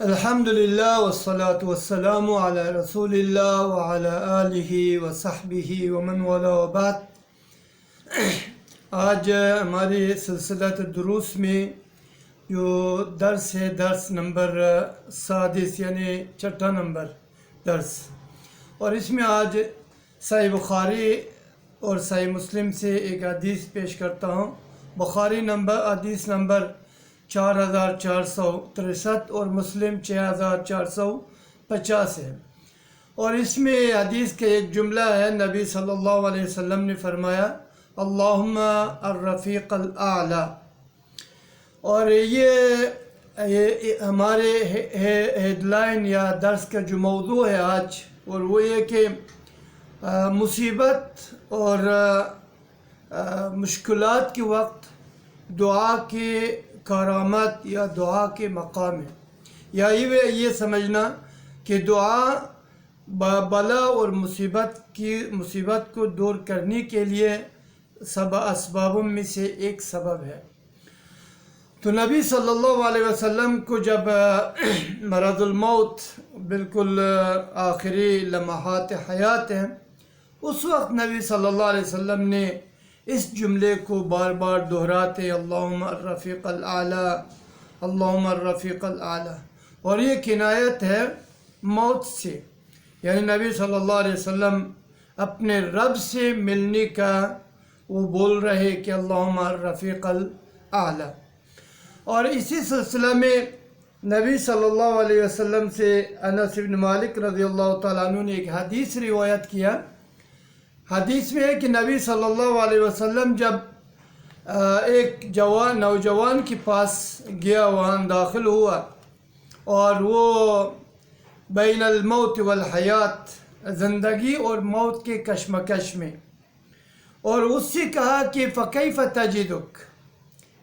الحمدللہ والصلاة والسلام علی رسول اللہ وعلی آلہ وصحبہ ومن والا وبعد۔ آج ہماری سلسلہ دروس میں جو درس ہے، درس نمبر 7 یعنی چھٹا نمبر درس، اور اس میں آج صحیح بخاری اور صحیح مسلم سے ایک حدیث پیش کرتا ہوں۔ بخاری حدیث نمبر 4463 اور مسلم 6450 ہے، اور اس میں حدیث کا ایک جملہ ہے، نبی صلی اللہ علیہ وسلم نے فرمایا اللہم الرفیق الاعلی، اور یہ ہمارے ہیڈ لائن یا درس کا جو موضوع ہے آج، اور وہ یہ کہ مصیبت اور مشکلات کے وقت دعا کی کرامت یا دعا کے مقام ہے، یا یہ سمجھنا کہ دعا بلا اور مصیبت کو دور کرنے کے لیے اسبابوں میں سے ایک سبب ہے۔ تو نبی صلی اللہ علیہ وسلم کو جب مرض الموت بالکل آخری لمحات حیات ہیں، اس وقت نبی صلی اللہ علیہ وسلم نے اس جملے کو بار بار دہراتے اللہم الرفیق الاعلی، اللہم الرفیق الاعلی، اور یہ کنایت ہے موت سے، یعنی نبی صلی اللہ علیہ وسلم اپنے رب سے ملنے کا وہ بول رہے کہ اللہم الرفیق الاعلی۔ اور اسی سلسلہ میں نبی صلی اللہ علیہ وسلم سے انس بن مالک رضی اللہ تعالیٰ عنہ نے ایک حدیث روایت کیا۔ حدیث میں ہے کہ نبی صلی اللہ علیہ وسلم جب ایک نوجوان کے پاس گیا، وہاں داخل ہوا، اور وہ بین الموت والحیات، زندگی اور موت کے کشمکش میں، اور اس سے کہا کہ فکیف تجدک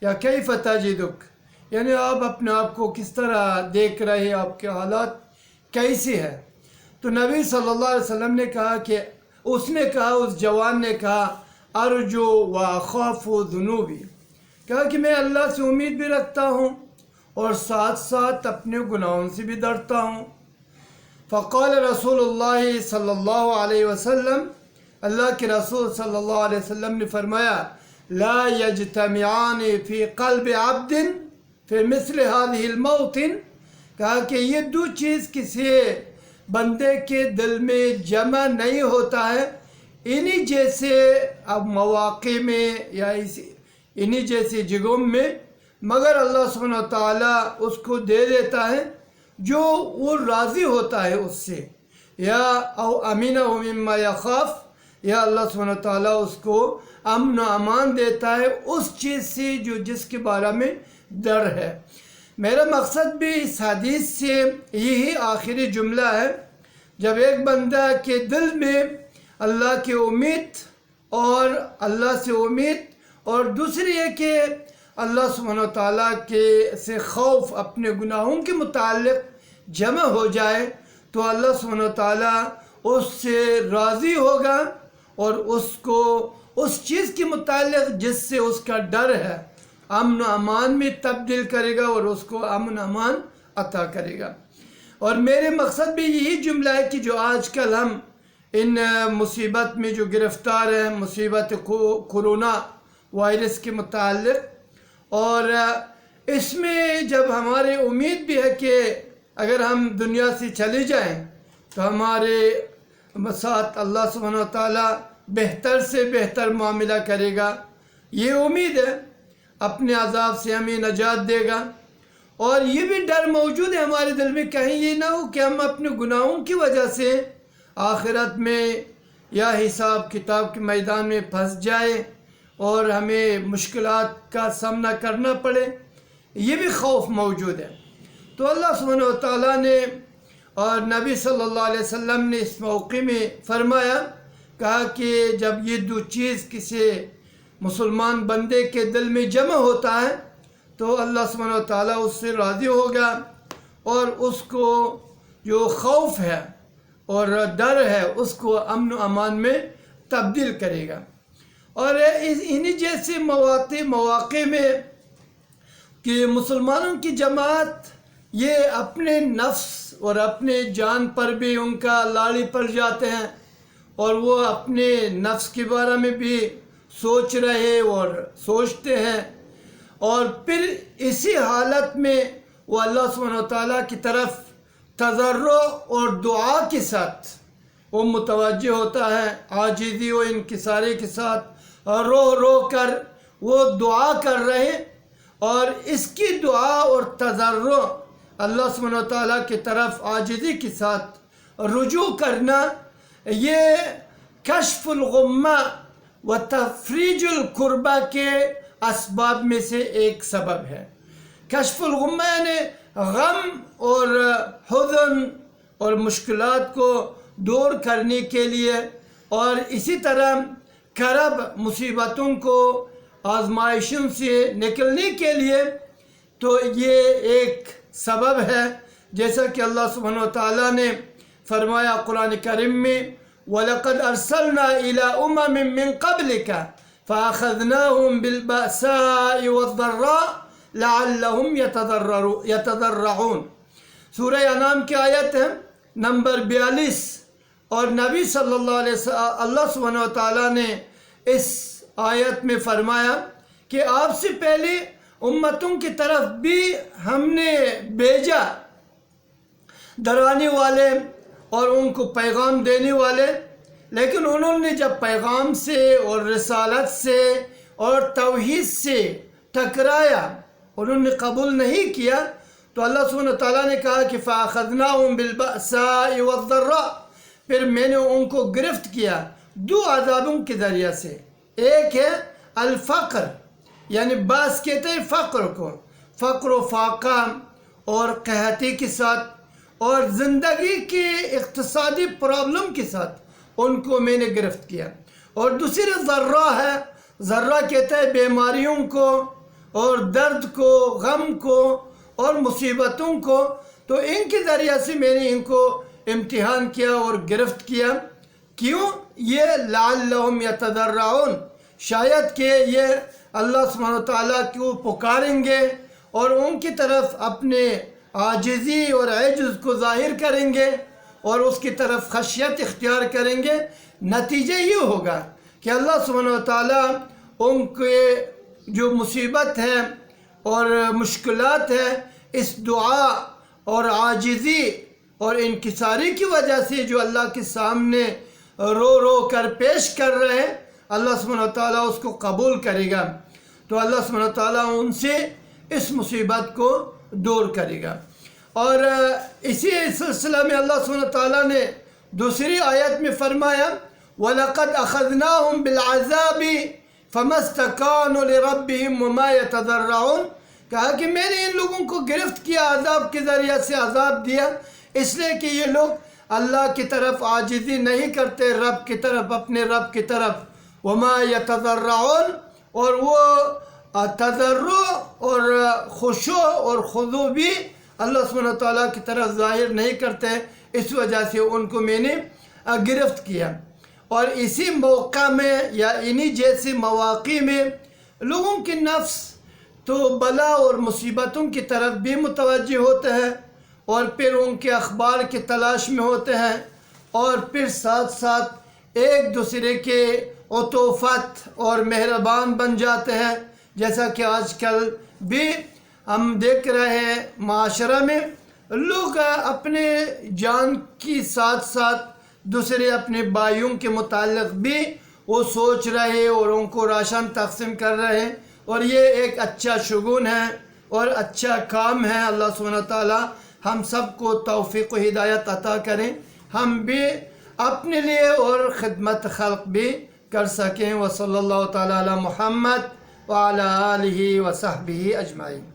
یا کیف تجدک، یعنی آپ اپنے آپ کو کس طرح دیکھ رہے ہیں، آپ کے حالات کیسے ہیں؟ تو نبی صلی اللہ علیہ وسلم نے کہا کہ اس جوان نے کہا ارجو و اخاف ذنوبی، کہا کہ میں اللہ سے امید بھی رکھتا ہوں اور ساتھ ساتھ اپنے گناہوں سے بھی ڈرتا ہوں۔ فقال رسول اللہ صلی اللہ علیہ وسلم، اللہ کے رسول صلی اللہ علیہ وسلم نے فرمایا لا یجتمعان فی قلب عبد فی مثل هذه الموطن، کہا کہ یہ دو چیز کسی بندے کے دل میں جمع نہیں ہوتا ہے انہی جیسے مواقع میں یا انہی جیسی جگہوں میں، مگر اللہ سبحانہ وتعالیٰ اس کو دے دیتا ہے جو وہ راضی ہوتا ہے اس سے، یا او امینہ مما یخاف، یا اللہ سبحانہ وتعالیٰ اس کو امن و امان دیتا ہے اس چیز سے جس کے بارے میں ڈر ہے۔ میرا مقصد بھی اس حدیث سے یہی آخری جملہ ہے، جب ایک بندہ کے دل میں اللہ کی امید اور اللہ سے امید، اور دوسری ہے کہ اللہ سبحانہ وتعالیٰ سے خوف اپنے گناہوں کے متعلق جمع ہو جائے، تو اللہ سبحانہ وتعالیٰ اس سے راضی ہوگا اور اس کو اس چیز کے متعلق جس سے اس کا ڈر ہے امن و امان میں تبدیل کرے گا، اور اس کو امن و امان عطا کرے گا۔ اور میرے مقصد بھی یہی جملہ ہے کہ جو آج کل ہم ان مصیبت میں جو گرفتار ہیں، مصیبت کورونا وائرس کے متعلق، اور اس میں جب ہماری امید بھی ہے کہ اگر ہم دنیا سے چلے جائیں تو ہمارے ساتھ اللہ سبحانہ وتعالیٰ بہتر سے بہتر معاملہ کرے گا، یہ امید ہے، اپنے عذاب سے ہمیں نجات دے گا، اور یہ بھی ڈر موجود ہے ہمارے دل میں کہیں یہ نہ ہو کہ ہم اپنے گناہوں کی وجہ سے آخرت میں یا حساب کتاب کے میدان میں پھنس جائے اور ہمیں مشکلات کا سامنا کرنا پڑے، یہ بھی خوف موجود ہے۔ تو اللہ سبحانہ وتعالیٰ نے اور نبی صلی اللہ علیہ وسلم نے اس موقع میں فرمایا، کہا کہ جب یہ دو چیز کسی مسلمان بندے کے دل میں جمع ہوتا ہے تو اللہ سبحانہ وتعالیٰ اس سے راضی ہوگا، اور اس کو جو خوف ہے اور ڈر ہے اس کو امن و امان میں تبدیل کرے گا۔ اور انہی جیسے مواقع میں کہ مسلمانوں کی جماعت یہ اپنے نفس اور اپنے جان پر بھی ان کا لاڑی پڑ جاتے ہیں، اور وہ اپنے نفس کے بارے میں بھی سوچ رہے اور سوچتے ہیں، اور پھر اسی حالت میں وہ اللہ سبحانہ و تعالیٰ کی طرف تضرع اور دعا کے ساتھ وہ متوجہ ہوتا ہے، عاجزی و انکساری کے ساتھ رو رو کر وہ دعا کر رہے ہیں، اور اس کی دعا اور تضرع اللہ سبحانہ و تعالیٰ کی طرف عاجزی کے ساتھ رجوع کرنا، یہ کشف الغمہ و تفریج الکربہ کے اسباب میں سے ایک سبب ہے۔ کشف الغمہ یعنی غم اور حزن اور مشکلات کو دور کرنے کے لیے، اور اسی طرح کرب مصیبتوں کو آزمائشوں سے نکلنے کے لیے، تو یہ ایک سبب ہے، جیسا کہ اللہ سبحانہ وتعالیٰ نے فرمایا قرآن کریم میں، وَلَقَدْ أَرْسَلْنَا إِلَىٰ أُمَمٍ مِّن قَبْلِكَ فَأَخَذْنَاهُمْ بِالْبَأْسَاءِ وَالضَّرَّاءِ لَعَلَّهُمْ يَتَضَرَّعُونَ۔ سورہ انعام کی آیت ہے نمبر 42، اور نبی صلی اللہ علیہ وسلم اللہ سبحانہ وتعالیٰ نے اس آیت میں فرمایا کہ آپ سے پہلے امتوں کی طرف بھی ہم نے بھیجا ڈرانے والے اور ان کو پیغام دینے والے، لیکن انہوں نے جب پیغام سے اور رسالت سے اور توحید سے ٹکرایا، انہوں نے قبول نہیں کیا، تو اللہ سبحانہ وتعالیٰ نے کہا کہ فَأَخَذْنَاهُمْ بِالْبَأْسَاءِ وَالضَّرَّاءِ، پھر میں نے ان کو گرفت کیا دو عذابوں کے ذریعہ سے۔ ایک ہے الفقر، یعنی بعض کہتے ہیں فقر کو، فقر و فاقہ اور قحطی کے ساتھ اور زندگی کی اقتصادی پرابلم کے ساتھ ان کو میں نے گرفت کیا، اور دوسری ذرہ ہے، ذرہ کہتے ہیں بیماریوں کو اور درد کو، غم کو اور مصیبتوں کو، تو ان کے ذریعہ سے میں نے ان کو امتحان کیا اور گرفت کیا۔ کیوں؟ یہ لعلہم یتضرعون، شاید کہ یہ اللہ سبحانہ وتعالیٰ کو پکاریں گے اور ان کی طرف اپنے عاجزی اور عجز کو ظاہر کریں گے اور اس کی طرف خشیت اختیار کریں گے۔ نتیجہ یہ ہوگا کہ اللہ سبحانہ وتعالیٰ ان کے جو مصیبت ہے اور مشکلات ہے، اس دعا اور عاجزی اور انکساری کی وجہ سے جو اللہ کے سامنے رو رو کر پیش کر رہے ہیں، اللہ سبحانہ وتعالیٰ اس کو قبول کرے گا، تو اللہ سبحانہ وتعالیٰ ان سے اس مصیبت کو دور کرے گا۔ اور اسی سلسلہ میں اللہ سبحانہ وتعالیٰ نے دوسری آیت میں فرمایا وَلَقَدْ أَخَذْنَاهُمْ بِالْعَذَابِ فَمَا اسْتَكَانُوا لِرَبِّهِمْ وَمَا يَتَضَرَّعُونَ، کہا کہ میں نے ان لوگوں کو گرفت کیا، عذاب کے ذریعہ سے عذاب دیا، اس لیے کہ یہ لوگ اللہ کی طرف عاجزی نہیں کرتے، رب کی طرف، اپنے رب کی طرف، وَمَا يَتَضَرَّعُونَ، اور وہ تضرع اور خشوع اور خضوع بھی اللہ سبحانہ تعالیٰ کی طرف ظاہر نہیں کرتے، اس وجہ سے ان کو میں نے گرفت کیا۔ اور اسی موقع میں یا انہی جیسے مواقع میں لوگوں کی نفس تو بلا اور مصیبتوں کی طرف بھی متوجہ ہوتے ہیں، اور پھر ان کے اخبار کی تلاش میں ہوتے ہیں، اور پھر ساتھ ساتھ ایک دوسرے کے عطوفت اور مہربان بن جاتے ہیں، جیسا کہ آج کل بھی ہم دیکھ رہے ہیں معاشرہ میں لوگ اپنے جان کی ساتھ ساتھ دوسرے اپنے بھائیوں کے متعلق بھی وہ سوچ رہے اور ان کو راشن تقسیم کر رہے، اور یہ ایک اچھا شگون ہے اور اچھا کام ہے۔ اللہ سبحانہ تعالیٰ ہم سب کو توفیق و ہدایت عطا کریں، ہم بھی اپنے لیے اور خدمت خلق بھی کر سکیں۔ وصلی اللہ تعالیٰ علی محمد وعلی آلہ وصحبہ اجمعین۔